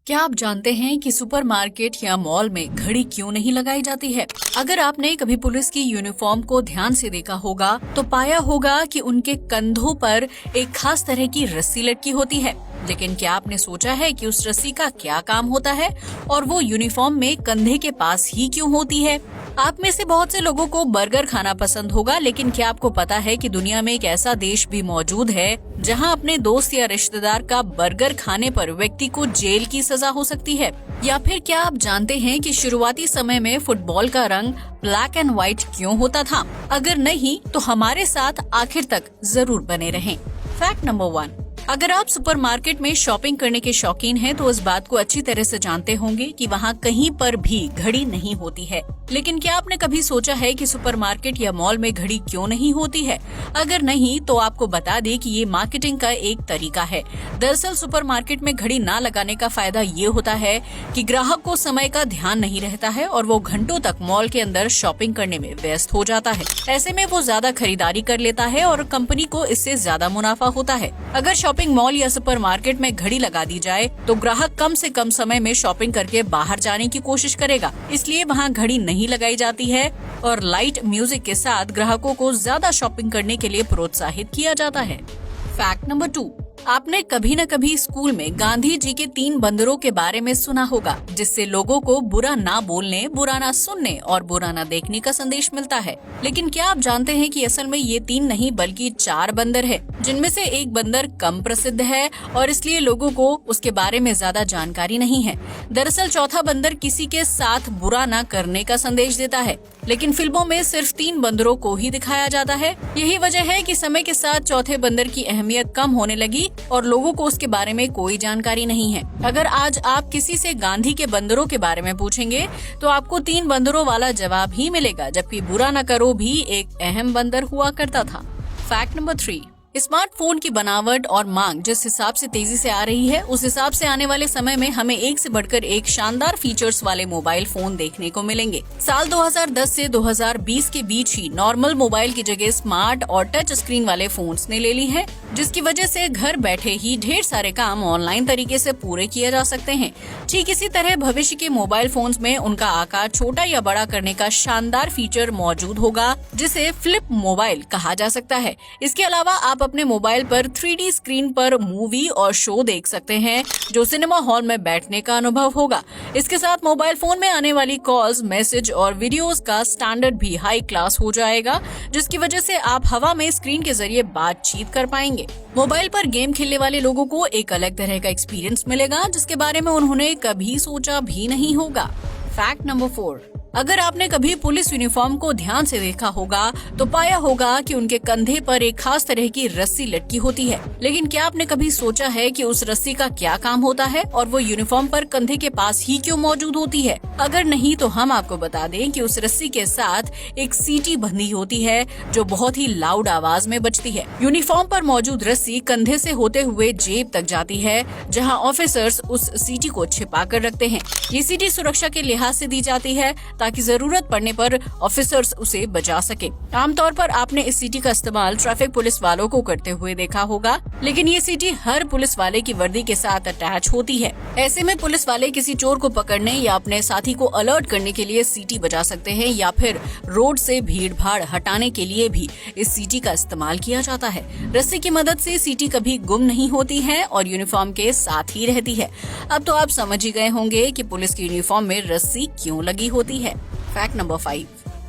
क्या आप जानते हैं कि सुपरमार्केट या मॉल में घड़ी क्यों नहीं लगाई जाती है? अगर आपने कभी पुलिस की यूनिफॉर्म को ध्यान से देखा होगा तो पाया होगा कि उनके कंधों पर एक खास तरह की रस्सी लटकी होती है। लेकिन क्या आपने सोचा है कि उस रस्सी का क्या काम होता है और वो यूनिफॉर्म में कंधे के पास ही क्यों होती है? आप में से बहुत से लोगों को बर्गर खाना पसंद होगा, लेकिन क्या आपको पता है कि दुनिया में एक ऐसा देश भी मौजूद है जहां अपने दोस्त या रिश्तेदार का बर्गर खाने पर व्यक्ति को जेल की सजा हो सकती है? या फिर क्या आप जानते हैं कि शुरुआती समय में फुटबॉल का रंग ब्लैक एंड व्हाइट क्यों होता था? अगर नहीं तो हमारे साथ आखिर तक जरूर बने रहें। फैक्ट नंबर 1, अगर आप सुपरमार्केट में शॉपिंग करने के शौकीन हैं तो इस बात को अच्छी तरह से जानते होंगे कि वहाँ कहीं पर भी घड़ी नहीं होती है। लेकिन क्या आपने कभी सोचा है कि सुपरमार्केट या मॉल में घड़ी क्यों नहीं होती है? अगर नहीं तो आपको बता दें कि ये मार्केटिंग का एक तरीका है। दरअसल सुपरमार्केट में घड़ी ना लगाने का फायदा ये होता है कि ग्राहक को समय का ध्यान नहीं रहता है और वो घंटों तक मॉल के अंदर शॉपिंग करने में व्यस्त हो जाता है। ऐसे में वो ज्यादा खरीदारी कर लेता है और कंपनी को इससे ज्यादा मुनाफा होता है। अगर शॉपिंग मॉल या सुपरमार्केट में घड़ी लगा दी जाए तो ग्राहक कम से कम समय में शॉपिंग करके बाहर जाने की कोशिश करेगा, इसलिए वहाँ घड़ी नहीं लगाई जाती है और लाइट म्यूजिक के साथ ग्राहकों को ज्यादा शॉपिंग करने के लिए प्रोत्साहित किया जाता है। फैक्ट नंबर 2, आपने कभी न कभी स्कूल में गांधी जी के 3 बंदरों के बारे में सुना होगा, जिससे लोगों को बुरा ना बोलने, बुरा ना सुनने और बुरा ना देखने का संदेश मिलता है। लेकिन क्या आप जानते हैं कि असल में ये 3 नहीं बल्कि 4 बंदर है, जिनमें से एक बंदर कम प्रसिद्ध है और इसलिए लोगों को उसके बारे में ज्यादा जानकारी नहीं है। दरअसल चौथा बंदर किसी के साथ बुरा ना करने का संदेश देता है, लेकिन फिल्मों में सिर्फ 3 बंदरों को ही दिखाया जाता है। यही वजह है कि समय के साथ चौथे बंदर की अहमियत कम होने लगी और लोगों को उसके बारे में कोई जानकारी नहीं है। अगर आज आप किसी से गांधी के बंदरों के बारे में पूछेंगे तो आपको 3 बंदरों वाला जवाब ही मिलेगा, जबकि बुरा न करो भी एक अहम बंदर हुआ करता था। फैक्ट नंबर 3, स्मार्टफोन की बनावट और मांग जिस हिसाब से तेजी से आ रही है, उस हिसाब से आने वाले समय में हमें एक से बढ़कर एक शानदार फीचर्स वाले मोबाइल फोन देखने को मिलेंगे। साल 2010 से 2020 के बीच ही नॉर्मल मोबाइल की जगह स्मार्ट और टच स्क्रीन वाले फोन्स ने ले ली है, जिसकी वजह से घर बैठे ही ढेर सारे काम ऑनलाइन तरीके से पूरे किए जा सकते हैं। ठीक इसी तरह भविष्य के मोबाइल फोन्स में उनका आकार छोटा या बड़ा करने का शानदार फीचर मौजूद होगा, जिसे फ्लिप मोबाइल कहा जा सकता है। इसके अलावा आप अपने मोबाइल पर 3D स्क्रीन पर मूवी और शो देख सकते हैं, जो सिनेमा हॉल में बैठने का अनुभव होगा। इसके साथ मोबाइल फोन में आने वाली कॉल्स, मैसेज और वीडियोस का स्टैंडर्ड भी हाई क्लास हो जाएगा, जिसकी वजह से आप हवा में स्क्रीन के जरिए बातचीत कर पाएंगे। मोबाइल पर गेम खेलने वाले लोगों को एक अलग तरह का एक्सपीरियंस मिलेगा, जिसके बारे में उन्होंने कभी सोचा भी नहीं होगा। फैक्ट नंबर 4, अगर आपने कभी पुलिस यूनिफॉर्म को ध्यान से देखा होगा तो पाया होगा कि उनके कंधे पर एक खास तरह की रस्सी लटकी होती है। लेकिन क्या आपने कभी सोचा है कि उस रस्सी का क्या काम होता है और वो यूनिफॉर्म पर कंधे के पास ही क्यों मौजूद होती है? अगर नहीं तो हम आपको बता दें कि उस रस्सी के साथ एक सीटी बंधी होती है, जो बहुत ही लाउड आवाज में बजती है। यूनिफॉर्म पर मौजूद रस्सी कंधे से होते हुए जेब तक जाती है, जहाँ ऑफिसर्स उस सीटी को छिपा कर रखते हैं। ये सीटी सुरक्षा के लिहाज से दी जाती है ताकि जरूरत पड़ने पर ऑफिसर्स उसे बचा सके। आमतौर पर आपने इस सीटी का इस्तेमाल ट्रैफिक पुलिस वालों को करते हुए देखा होगा, लेकिन ये सीटी हर पुलिस वाले की वर्दी के साथ अटैच होती है। ऐसे में पुलिस वाले किसी चोर को पकड़ने या अपने साथी को अलर्ट करने के लिए सीटी बजा सकते हैं, या फिर रोड से भीड़ भाड़ हटाने के लिए भी इस सीटी का इस्तेमाल किया जाता है। रस्सी की मदद से सीटी कभी गुम नहीं होती है और यूनिफॉर्म के साथ ही रहती है। अब तो आप समझ ही गए होंगे कि पुलिस की यूनिफॉर्म में रस्सी क्यों लगी होती है। फैक्ट नंबर 5,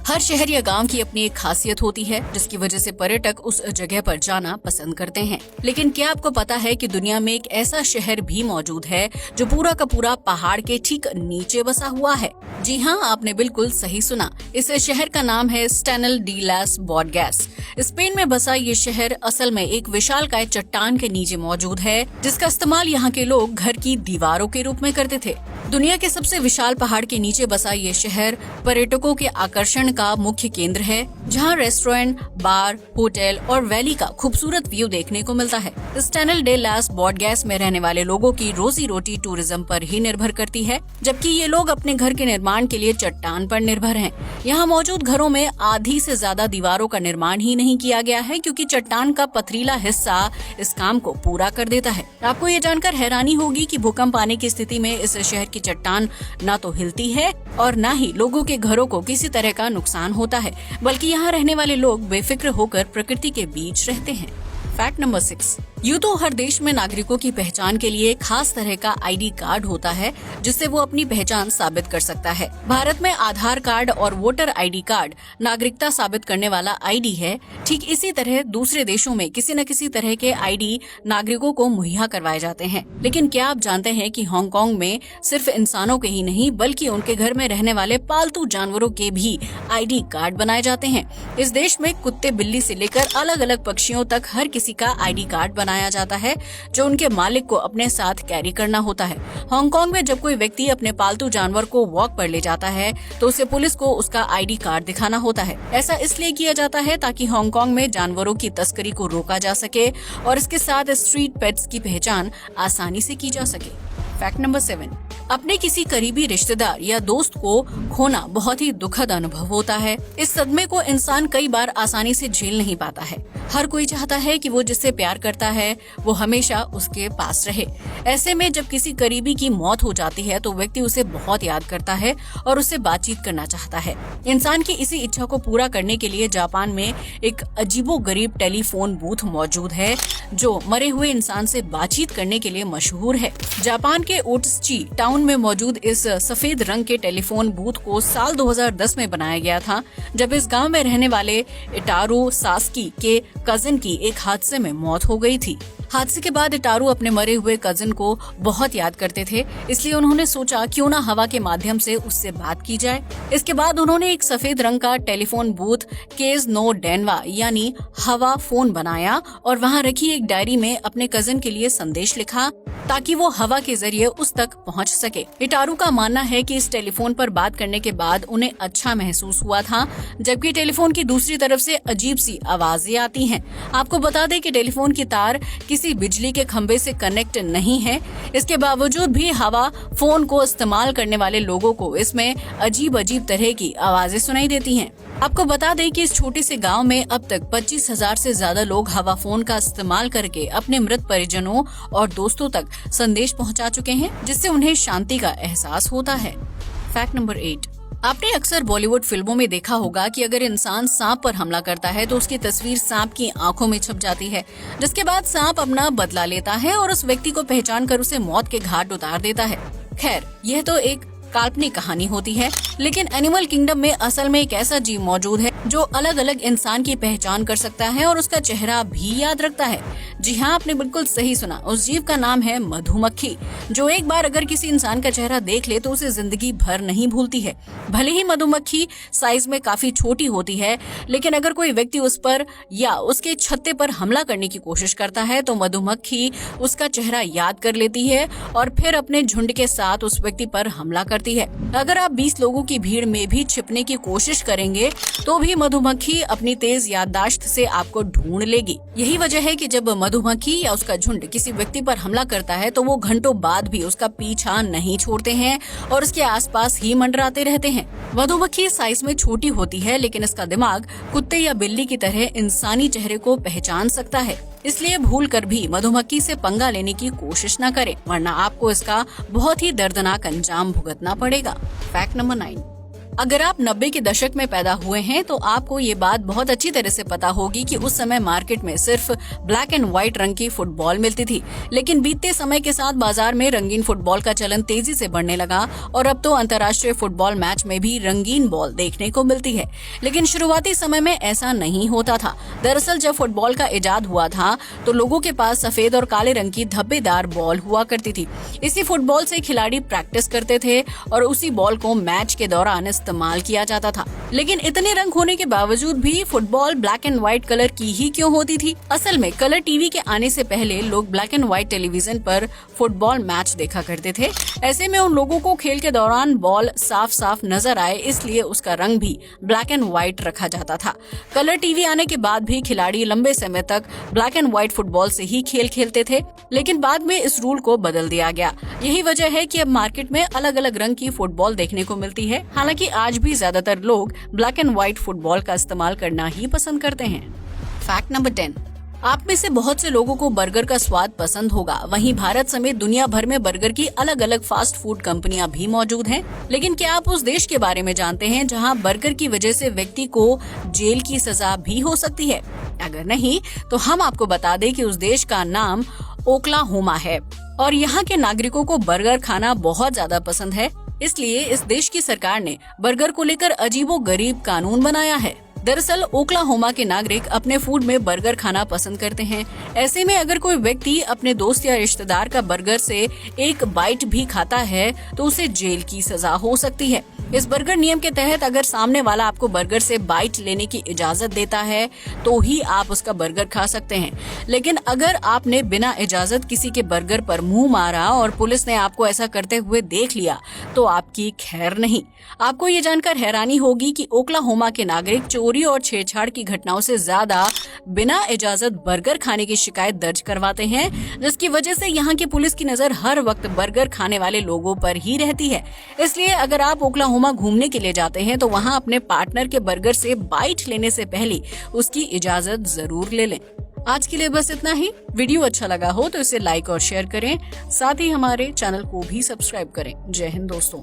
हर शहर या गांव की अपनी एक खासियत होती है, जिसकी वजह से पर्यटक उस जगह पर जाना पसंद करते हैं। लेकिन क्या आपको पता है कि दुनिया में एक ऐसा शहर भी मौजूद है जो पूरा का पूरा पहाड़ के ठीक नीचे बसा हुआ है? जी हाँ, आपने बिल्कुल सही सुना। इस शहर का नाम है स्टेनल डी लास बॉडगैस। स्पेन में बसा ये शहर असल में एक विशालकाय चट्टान के नीचे मौजूद है, जिसका इस्तेमाल यहाँ के लोग घर की दीवारों के रूप में करते थे। दुनिया के सबसे विशाल पहाड़ के नीचे बसा ये शहर पर्यटकों के आकर्षण का मुख्य केंद्र है, जहां रेस्टोरेंट, बार, होटल और वैली का खूबसूरत व्यू देखने को मिलता है। इस टनल डे लास बॉडगैस में रहने वाले लोगों की रोजी रोटी टूरिज्म पर ही निर्भर करती है, जबकि ये लोग अपने घर के निर्माण के लिए चट्टान पर निर्भर हैं। यहाँ मौजूद घरों में आधी से ज्यादा दीवारों का निर्माण ही नहीं किया गया है, क्योंकि चट्टान का पथरीला हिस्सा इस काम को पूरा कर देता है। आपको ये जानकर हैरानी होगी कि भूकंप आने की स्थिति में इस शहर की चट्टान ना तो हिलती है और ना ही लोगों के घरों को किसी तरह का नुकसान होता है, बल्कि यहाँ रहने वाले लोग बेफिक्र होकर प्रकृति के बीच रहते हैं। फैक्ट नंबर 6, यूँ तो हर देश में नागरिकों की पहचान के लिए खास तरह का आईडी कार्ड होता है, जिससे वो अपनी पहचान साबित कर सकता है। भारत में आधार कार्ड और वोटर आईडी कार्ड नागरिकता साबित करने वाला आईडी है। ठीक इसी तरह दूसरे देशों में किसी न किसी तरह के आईडी नागरिकों को मुहैया करवाए जाते हैं। लेकिन क्या आप जानते हैं कि हांगकांग में सिर्फ इंसानों के ही नहीं, बल्कि उनके घर में रहने वाले पालतू जानवरों के भी आईडी कार्ड बनाए जाते हैं। इस देश में कुत्ते, बिल्ली से लेकर अलग अलग पक्षियों तक हर किसी का आईडी कार्ड बनाया जाता है, जो उनके मालिक को अपने साथ कैरी करना होता है। हांगकांग में जब कोई व्यक्ति अपने पालतू जानवर को वॉक पर ले जाता है, तो उसे पुलिस को उसका आईडी कार्ड दिखाना होता है। ऐसा इसलिए किया जाता है ताकि हांगकांग में जानवरों की तस्करी को रोका जा सके और इसके साथ स्ट्रीट पेट्स की पहचान आसानी से की जा सके। फैक्ट नंबर 7, अपने किसी करीबी रिश्तेदार या दोस्त को खोना बहुत ही दुखद अनुभव होता है। इस सदमे को इंसान कई बार आसानी से झेल नहीं पाता है। हर कोई चाहता है कि वो जिससे प्यार करता है वो हमेशा उसके पास रहे। ऐसे में जब किसी करीबी की मौत हो जाती है तो व्यक्ति उसे बहुत याद करता है और उससे बातचीत करना चाहता है। इंसान की इसी इच्छा को पूरा करने के लिए जापान में एक अजीबोगरीब टेलीफोन बूथ मौजूद है, जो मरे हुए इंसान से बातचीत करने के लिए मशहूर है। जापान के ओट्सुची टाउन में मौजूद इस सफेद रंग के टेलीफोन बूथ को साल 2010 में बनाया गया था, जब इस गांव में रहने वाले इटारो सास्की के कजिन की एक हादसे में मौत हो गई थी। हादसे के बाद इटारू अपने मरे हुए कजिन को बहुत याद करते थे, इसलिए उन्होंने सोचा क्यों ना हवा के माध्यम से उससे बात की जाए। इसके बाद उन्होंने एक सफेद रंग का टेलीफोन बूथ केज नो डेनवा यानी हवा फोन बनाया और वहां रखी एक डायरी में अपने कजिन के लिए संदेश लिखा, ताकि वो हवा के जरिए उस तक पहुंच सके। इटारू का मानना है कि इस टेलीफोन पर बात करने के बाद उन्हें अच्छा महसूस हुआ था, जबकि टेलीफोन की दूसरी तरफ से अजीब सी आवाजें आती हैं। आपको बता दें कि टेलीफोन की तार किसी बिजली के खंभे से कनेक्ट नहीं है। इसके बावजूद भी हवा फोन को इस्तेमाल करने वाले लोगों को इसमें अजीब अजीब तरह की आवाजें सुनाई देती हैं। आपको बता दें कि इस छोटे से गांव में अब तक 25,000 से ज्यादा लोग हवा फोन का इस्तेमाल करके अपने मृत परिजनों और दोस्तों तक संदेश पहुंचा चुके हैं, जिससे उन्हें शांति का एहसास होता है। फैक्ट नंबर 8, आपने अक्सर बॉलीवुड फिल्मों में देखा होगा कि अगर इंसान सांप पर हमला करता है तो उसकी तस्वीर सांप की आंखों में छप जाती है, जिसके बाद सांप अपना बदला लेता है और उस व्यक्ति को पहचान कर उसे मौत के घाट उतार देता है। खैर, यह तो एक काल्पनिक कहानी होती है, लेकिन एनिमल किंगडम में असल में एक ऐसा जीव मौजूद है जो अलग अलग इंसान की पहचान कर सकता है और उसका चेहरा भी याद रखता है। जी हाँ, आपने बिल्कुल सही सुना। उस जीव का नाम है मधुमक्खी, जो एक बार अगर किसी इंसान का चेहरा देख ले तो उसे जिंदगी भर नहीं भूलती है। भले ही मधुमक्खी साइज में काफी छोटी होती है, लेकिन अगर कोई व्यक्ति उस पर या उसके छत्ते पर हमला करने की कोशिश करता है तो मधुमक्खी उसका चेहरा याद कर लेती है और फिर अपने झुंड के साथ उस व्यक्ति पर हमला करती है। अगर आप 20 लोगों की भीड़ में भी छिपने की कोशिश करेंगे तो भी मधुमक्खी अपनी तेज याददाश्त से आपको ढूंढ लेगी। यही वजह है कि जब मधुमक्खी या उसका झुंड किसी व्यक्ति पर हमला करता है तो वो घंटों बाद भी उसका पीछा नहीं छोड़ते हैं और उसके आसपास ही मंडराते रहते हैं। मधुमक्खी साइज में छोटी होती है, लेकिन इसका दिमाग कुत्ते या बिल्ली की तरह इंसानी चेहरे को पहचान सकता है, इसलिए भूल कर भी मधुमक्खी से पंगा लेने की कोशिश न करें, वरना आपको इसका बहुत ही दर्दनाक अंजाम भुगतना पड़ेगा। फैक्ट नंबर 9, अगर आप 90 के दशक में पैदा हुए हैं तो आपको ये बात बहुत अच्छी तरह से पता होगी कि उस समय मार्केट में सिर्फ ब्लैक एंड व्हाइट रंग की फुटबॉल मिलती थी, लेकिन बीतते समय के साथ बाजार में रंगीन फुटबॉल का चलन तेजी से बढ़ने लगा और अब तो अंतर्राष्ट्रीय फुटबॉल मैच में भी रंगीन बॉल देखने को मिलती है। लेकिन शुरुआती समय में ऐसा नहीं होता था। दरअसल जब फुटबॉल का इजाद हुआ था तो लोगों के पास सफेद और काले रंग की धब्बेदार बॉल हुआ करती थी। इसी फुटबॉल से खिलाड़ी प्रैक्टिस करते थे और उसी बॉल को मैच के दौरान इस्तेमाल किया जाता था। लेकिन इतने रंग होने के बावजूद भी football black and white colour की ही क्यों होती थी? असल में कलर टीवी के आने से पहले लोग ब्लैक एंड व्हाइट टेलीविजन पर फुटबॉल मैच देखा करते थे। ऐसे में उन लोगों को खेल के दौरान बॉल साफ साफ नजर आए, इसलिए उसका रंग भी ब्लैक एंड व्हाइट रखा जाता था। कलर टीवी आने के बाद भी खिलाड़ी लंबे समय तक ब्लैक एंड व्हाइट फुटबॉल से ही खेल खेलते थे, लेकिन बाद में इस रूल को बदल दिया गया। यही वजह है कि अब मार्केट में अलग अलग रंग की फुटबॉल देखने को मिलती है। हालांकि आज भी ज्यादातर लोग ब्लैक एंड व्हाइट फुटबॉल का इस्तेमाल करना ही पसंद करते हैं। फैक्ट नंबर 10, आप में से बहुत से लोगों को बर्गर का स्वाद पसंद होगा। वहीं भारत समेत दुनिया भर में बर्गर की अलग अलग फास्ट फूड कंपनियां भी मौजूद हैं। लेकिन क्या आप उस देश के बारे में जानते हैं जहां बर्गर की वजह से व्यक्ति को जेल की सजा भी हो सकती है? अगर नहीं तो हम आपको बता दें कि उस देश का नाम ओक्लाहोमा है और यहाँ के नागरिकों को बर्गर खाना बहुत ज्यादा पसंद है। इसलिए इस देश की सरकार ने बर्गर को लेकर अजीबोगरीब कानून बनाया है। दरअसल ओक्लाहोमा के नागरिक अपने फूड में बर्गर खाना पसंद करते हैं। ऐसे में अगर कोई व्यक्ति अपने दोस्त या रिश्तेदार का बर्गर से एक बाइट भी खाता है तो उसे जेल की सजा हो सकती है। इस बर्गर नियम के तहत अगर सामने वाला आपको बर्गर से बाइट लेने की इजाजत देता है तो ही आप उसका बर्गर खा सकते हैं। लेकिन अगर आपने बिना इजाजत किसी के बर्गर पर मुंह मारा और पुलिस ने आपको ऐसा करते हुए देख लिया तो आपकी खैर नहीं। आपको ये जानकर हैरानी होगी कि ओक्लाहोमा के नागरिक चोरी और छेड़छाड़ की घटनाओं से ज्यादा बिना इजाजत बर्गर खाने की शिकायत दर्ज करवाते हैं, जिसकी वजह से यहाँ की पुलिस की नजर हर वक्त बर्गर खाने वाले लोगों पर ही रहती है। इसलिए अगर आप ओक्लाहोमा घूमने के लिए जाते हैं तो वहाँ अपने पार्टनर के बर्गर से बाइट लेने से पहले उसकी इजाजत जरूर ले लें। आज के लिए बस इतना ही। वीडियो अच्छा लगा हो तो इसे लाइक और शेयर करें, साथ ही हमारे चैनल को भी सब्सक्राइब करें। जय हिंद दोस्तों।